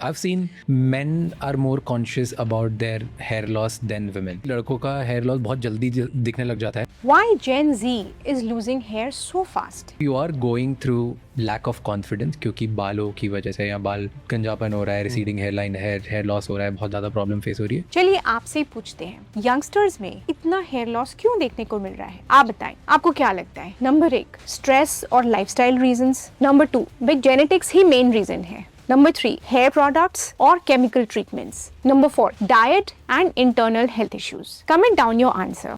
I've seen men are more conscious about their hair loss than women. लड़कों का hair loss बहुत जल्दी दिखने लग जाता है. Why Gen Z is losing hair so fast? You are going through lack of confidence क्योंकि बालों की वजह से या बाल गंजापन हो रहा है, receding hairline, hair loss हो रहा है, बहुत ज़्यादा प्रॉब्लम फेस हो रही है. चलिए आपसे ही पूछते हैं, यंगस्टर्स में इतना हेयर लॉस क्यों देखने को मिल रहा है? आप बताएं, आपको क्या लगता है? नंबर 1, स्ट्रेस और lifestyle reasons. Number 2, big genetics ही मेन रीजन है. Number 3, hair products or chemical treatments. Number 4, diet and internal health issues. Comment down your answer.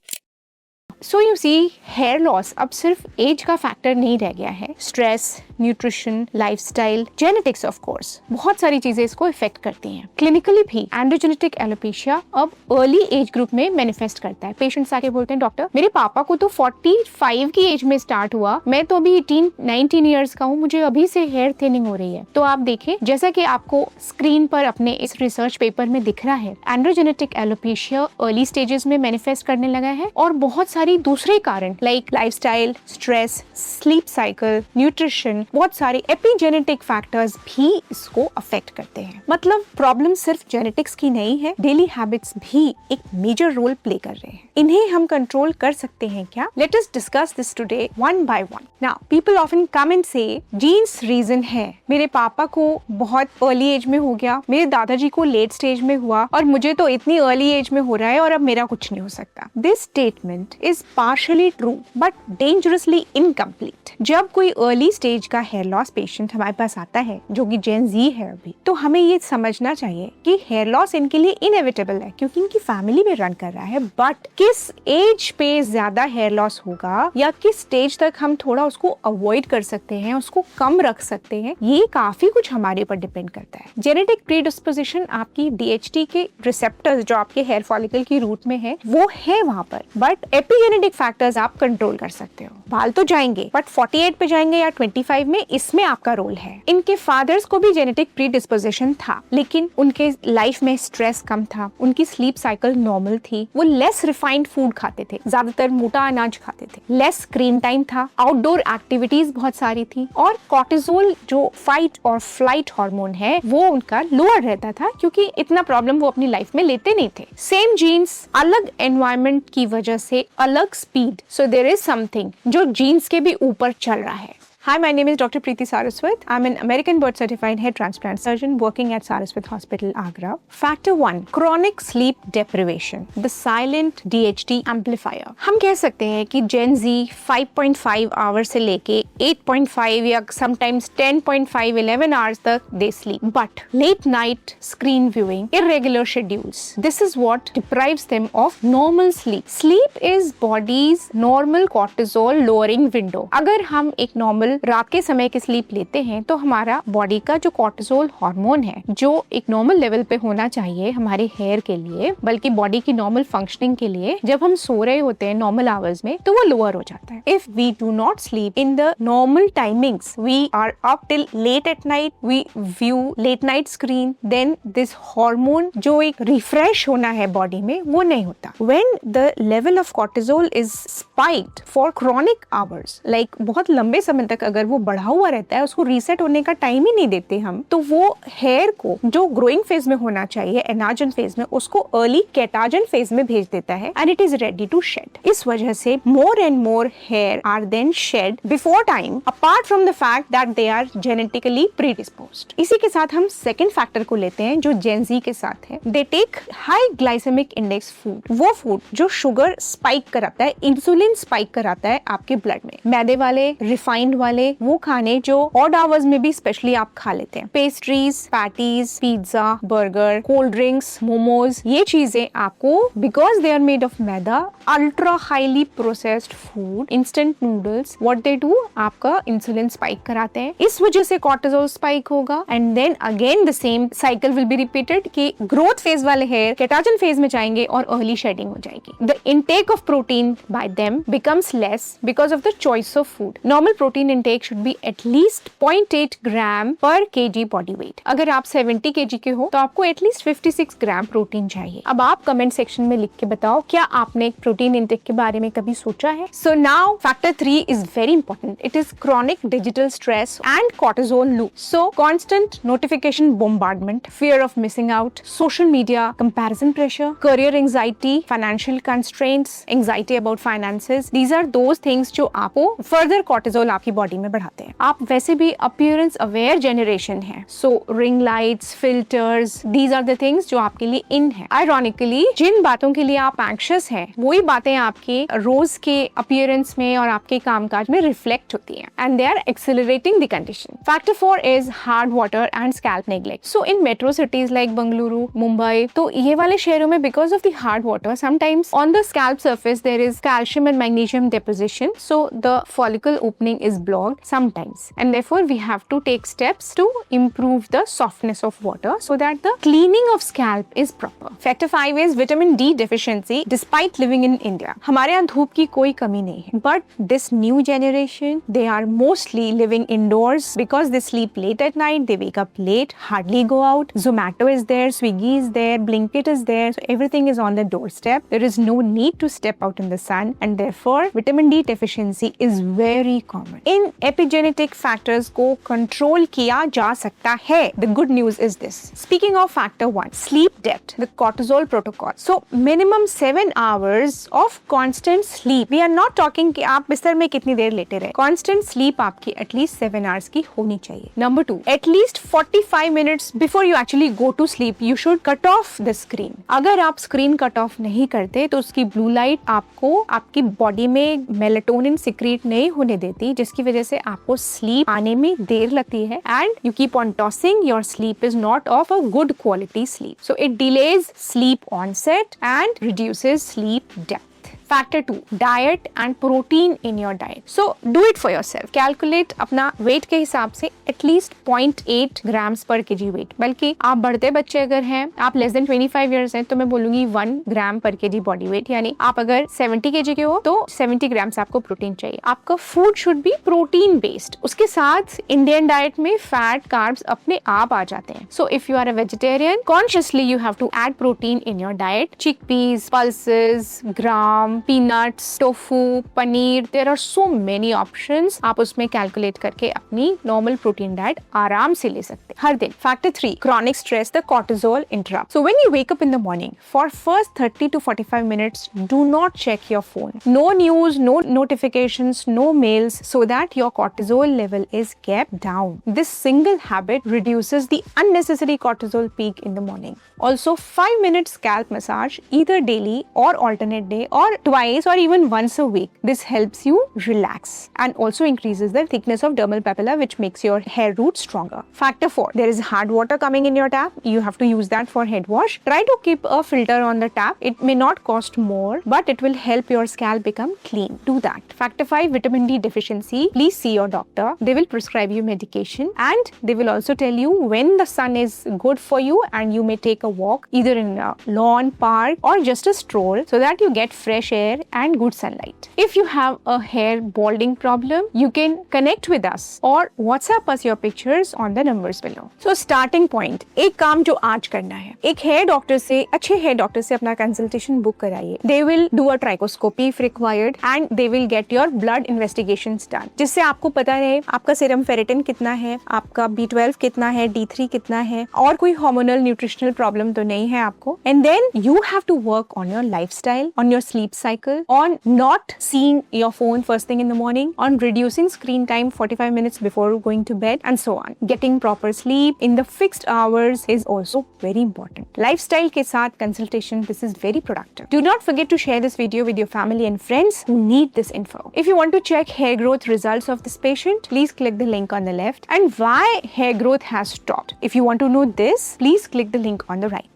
So you see, hair loss अब सिर्फ एज का factor नहीं रह गया है. Stress, nutrition, lifestyle, genetics of course, बहुत सारी चीजें इसको इफेक्ट करती हैं. क्लिनिकली भी एंड्रोजेनेटिक एलोपेशिया अब अर्ली एज ग्रुप में मैनिफेस्ट करता है. पेशेंट्स आके बोलते हैं, डॉक्टर मेरे पापा को तो 45 की एज में स्टार्ट हुआ, मैं तो अभी 18-19 ईयर्स का हूँ, मुझे अभी से हेयर थिनिंग हो रही है. तो आप देखें, जैसा कि आपको स्क्रीन पर अपने इस रिसर्च पेपर में दिख रहा है, एंड्रोजेनेटिक एलोपेशिया अर्ली स्टेजेस में मैनिफेस्ट करने लगा है और बहुत सारी दूसरे कारण like lifestyle, stress, sleep cycle, nutrition, बहुत सारे एपिजेनेटिक फैक्टर्स भी इसको अफेक्ट करते हैं. मतलब प्रॉब्लम सिर्फ जेनेटिक्स की नहीं है, डेली हैबिट्स भी एक मेजर रोल प्ले कर रहे हैं. इन्हें हम कंट्रोल कर सकते हैं क्या? Let us discuss this today one by one. Now people often come and से जीन्स रीजन है. मेरे पापा को बहुत अर्ली एज में हो गया, मेरे दादाजी को लेट स्टेज में हुआ और मुझे तो इतनी अर्ली एज में हो रहा है और अब मेरा कुछ नहीं हो सकता. This statement is partially true but dangerously incomplete. जब कोई अर्ली स्टेज का हेयर लॉस पेशेंट हमारे पास आता है जो कि जेन जी है अभी, तो हमें ये समझना चाहिए कि हेयर लॉस इनके लिए इनएविटेबल है क्योंकि इनकी फैमिली में रन कर रहा है. बट किस एज पे ज्यादा हेयर लॉस होगा या किस स्टेज तक हम थोड़ा उसको अवॉइड कर सकते हैं, उसको कम रख सकते हैं, ये काफी कुछ हमारे ऊपर डिपेंड करता है. जेनेटिक प्रीडिस्पोजिशन आपकी DHT के रिसेप्टर्स जो आपके हेयर फॉलिकल की रूट में है वो है वहाँ पर, बट एपिजेनेटिक फैक्टर्स आप कंट्रोल कर सकते हो. बाल तो जाएंगे बट 48 पे जाएंगे या 25 में, इसमें आपका रोल है. इनके फादर्स को भी जेनेटिक प्रीडिस्पोजिशन था लेकिन उनके लाइफ में स्ट्रेस कम था, उनकी स्लीप साइकिल नॉर्मल थी, वो लेस रिफाइंड फूड खाते थे, ज्यादातर मोटा अनाज खाते थे, लेस स्क्रीन टाइम था, आउटडोर एक्टिविटीज बहुत सारी थी और कॉर्टिसोल जो फाइट और फ्लाइट हार्मोन है वो उनका लोअर रहता था क्योंकि इतना प्रॉब्लम वो अपनी लाइफ में लेते नहीं थे. सेम जीन्स, अलग एनवायरनमेंट की वजह से अलग speed. So there is something जो जीन्स के भी ऊपर चल रहा है. Hi, my name is Dr. Preeti Saraswat. I'm an American board certified hair transplant surgeon working at Saraswat Hospital, Agra. Factor 1, chronic sleep deprivation, the silent DHT amplifier. हम कह सकते हैं कि Gen Z 5.5 आवर से लेके 8.5 या sometimes 10.5, 11 hours तक they sleep. But late night screen viewing, irregular schedules, this is what deprives them of normal sleep. Sleep is body's normal cortisol lowering window. अगर हम एक normal रात के समय की स्लीप लेते हैं तो हमारा बॉडी का जो कॉर्टिसोल हार्मोन है जो एक नॉर्मल लेवल पे होना चाहिए हमारे हेयर के लिए, बल्कि बॉडी की नॉर्मल फंक्शनिंग के लिए, जब हम सो रहे होते हैं नॉर्मल आवर्स में तो वो लोअर हो जाता है. If we do not sleep in the normal timings, we are up till late at night, we view late night screen, then this hormone जो एक रिफ्रेश होना है बॉडी में वो नहीं होता. When the level of cortisol is spiked for chronic hours, like बहुत लंबे समय तक अगर वो बढ़ा हुआ रहता है, उसको रीसेट होने का टाइम ही नहीं देते हम, तो वो हेयर को जो ग्रोइंग फेज में होना चाहिए एनाजन फेज में, उसको अर्ली कैटाजन फेज में भेज देता है and it is ready to shed. इस वजह से more and more hair are then shed before time, apart from the fact that they are genetically predisposed. इसी के साथ हम सेकंड फैक्टर को लेते हैं जो जेन जी के साथ है. They take high glycemic index food, वो फूड जो शुगर स्पाइक कराता है, इंसुलिन स्पाइक कराता है आपके ब्लड में. मैदे वाले, रिफाइंड वाले, वो खाने जो ऑड आवर्स में भी स्पेशली आप खा लेते हैं. Pastries, patties, pizza, burger, cold drinks, momos, ये चीजें आपको because they are made of maida, ultra highly processed food, instant noodles, what they do, आपका इंसुलिन स्पाइक कराते हैं. इस वजह से कॉर्टिसोल स्पाइक होगा and then again the same cycle will be repeated कि ग्रोथ फेज वाले हेयर कैटाजन फेज में जाएंगे और अर्ली शेडिंग हो जाएगी. The intake of protein by them becomes less because of the choice of food. Normal protein intake should be at least 0.8 gram per kg body weight. अगर आप 70 kg के हो तो आपको at least 56 ग्राम प्रोटीन चाहिए. अब आप comment section में लिख के बताओ क्या आपने एक प्रोटीन इंटेक के बारे में कभी सोचा है? So now factor 3 is very important. It is chronic digital stress and cortisol loop. So constant notification bombardment, fear of missing out, social media comparison pressure, career anxiety, financial constraints, anxiety about finances. These are those things जो आपको further cortisol आपकी body में बढ़ाते हैं. आप वैसे भी appearance aware generation है. So ring lights, filters, these are the things जो आपके लिए in है. Ironically, जिन बातों के लिए आप anxious हैं, वही बातें आपके रोज के appearance में और आपके कामकाज में reflect होती हैं. And they are accelerating the condition. Factor 4 is hard water and scalp neglect. So in metro cities like Bengaluru, Mumbai, तो ये वाले शहरों में because of the hard water, sometimes on the scalp surface there is calcium and magnesium deposition. So the follicle opening is blocked sometimes. And therefore we have to take steps to improve the softness of water so that the cleaning of scalp is proper. Factor 5 is vitamin D deficiency despite living in India. हमारे यहाँ धूप की कोई कमी नहीं है. But this new generation, they are mostly living indoors because they sleep late at night, they wake up late, hardly go out. Zomato is there, Swiggy is there, Blinkit is there. So everything is on the doorstep. There is no need to step out in the sun and therefore vitamin D deficiency is very common. In epigenetic factors को control किया जा सकता है. The good news is this. Speaking of factor 1, sleep depth, the cortisol protocol. So minimum 7 hours of constant sleep. We are not talking कि आप बिस्तर में कितनी देर लेटे रहे. Constant sleep आपकी at least 7 hours की होनी चाहिए. Number 2, at least 45 minutes before you actually go to sleep, you should cut off the screen. अगर आप screen cut off नहीं करते तो उसकी blue light आपको आपकी body में melatonin secrete नहीं होने देती, जिसकी वजह से आपको sleep आने में देर लगती है and you keep on tossing, your sleep is not of a good quality sleep. So it delays sleep onset and reduces sleep depth. Factor 2, diet and protein in your diet. So do it for yourself. Calculate अपना weight के हिसाब से at least 0.8 grams per kg weight. बल्कि आप बढ़ते बच्चे अगर हैं, आप less than 25 years हैं, तो मैं बोलूंगी 1 gram per kg body weight. यानी आप अगर 70 kg के हो तो 70 grams आपको प्रोटीन चाहिए. आपका food should be protein based. उसके साथ Indian diet में fat, carbs अपने आप आ जाते हैं. So if you are a vegetarian, consciously you have to add protein in your diet. Chickpeas, pulses, gram, peanuts, tofu, paneer, there are so many options. आप उसमें calculate करके अपनी normal protein diet आराम से ले सकते हैं हर दिन. Factor 3, chronic stress, the cortisol interrupt. So when you wake up in the morning, for first 30 to 45 minutes, do not check your phone. No news, no notifications, no mails, so that your cortisol level is kept down. This single habit reduces the unnecessary cortisol peak in the morning. Also, 5 minutes scalp massage either daily or alternate day or twice or even once a week. This helps you relax and also increases the thickness of dermal papilla, which makes your hair root stronger. Factor 4, there is hard water coming in your tap. You have to use that for head wash. Try to keep a filter on the tap. It may not cost more, but it will help your scalp become clean. Do that. Factor 5, vitamin D deficiency. Please see your doctor. They will prescribe you medication and they will also tell you when the sun is good for you and you may take a walk either in a lawn, park or just a stroll so that you get fresh air and good sunlight. If you have a hair balding problem, you can connect with us or WhatsApp us your pictures on the numbers below. So starting point, एक काम जो आज करना है, एक hair doctor से, अच्छे hair doctor से अपना कंसल्टेशन बुक कराइए. They will do a trichoscopy if required and they will get your blood investigations done. जिससे आपको पता रहे आपका serum ferritin कितना है, आपका B12 कितना है, D3 कितना है और कोई hormonal nutritional problem तो नहीं है आपको. And then you have to work on your lifestyle, on your sleep cycle, on not seeing your phone first thing in the morning, on reducing screen time 45 minutes before going to bed and so on. Getting proper sleep in the fixed hours is also very important. Lifestyle के साथ consultation, this is very productive. Do not forget to share this video with your family and friends who need this info. If you want to check hair growth results of this patient, please click the link on the left and why hair growth has stopped. If you want to know this, please click the link on the right.